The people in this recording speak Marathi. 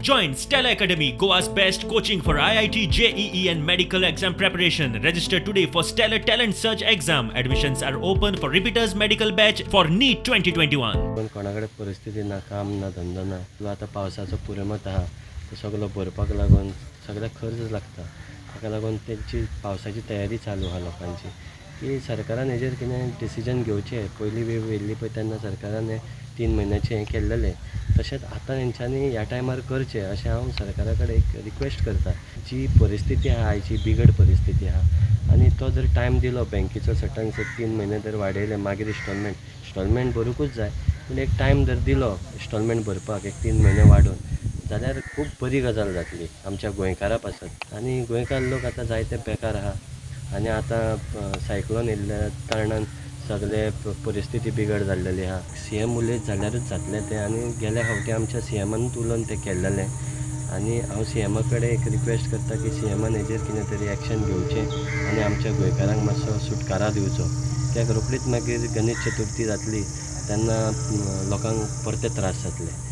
Join Stella Academy, Goa's best coaching for IIT, JEE and medical exam preparation. Register today for Stellar Talent Search exam. Admissions are open for repeaters medical batch for NEET 2021. पण कोणाकडे परिस्थिती ना, काम ना, धंदो ना. तुला आता पावसाचो पुरमत आहा, तो सगळो भरपाक लागून सगळ्याक खर्च लागता. ताका लागून तेंची पावसाची तयारी चालू आहा लोकांची. की सरकारान हेजेर कितें डिसिजन घेवचें. पयलीं वेळ येयल्ली पळय तेन्ना सरकारान 3 म्हयन्याचें हें केल्लेलें. तशेंच आतां हेंच्यांनी ह्या टायमार करचें अशें हांव सरकारा कडेन एक रिक्वेस्ट करतां. जी परिस्थिती आहा आयची बिगड परिस्थिती आहा आनी तो जर टायम दिलो बँकेचो सटन 3 म्हयने जर वाडयले मागीर इन्स्टॉलमेंट भरूंकूच जाय. पूण एक टायम जर दिलो इन्स्टॉलमेंट भरपाक एक 3 म्हयने वाडोवन जाल्यार खूब बरी गजाल जातली आमच्या गोंयकारा पासत. आनी गोंयकार लोक आतां जायते बेकार आहा आनी आतां सायक्लोन येयल्ल्या कारणान सगळे परिस्थिती बिगड जाल्लेली आहा. CM उलयत जाल्यारूच जातलें तें आनी गेल्या फावटी आमच्या CMानूच उलोवन तें केल्लेलें. आनी हांव CMा कडेन एक रिक्वेस्ट करता की CMान हेजेर कितें तरी एक्शन घेवचें आनी आमच्या गोंयकारांक मातसो सुटकारा दिवचो. कित्याक रोखडीच मागीर गणेश चतुर्थी जातली तेन्ना लोकांक परते त्रास जातले.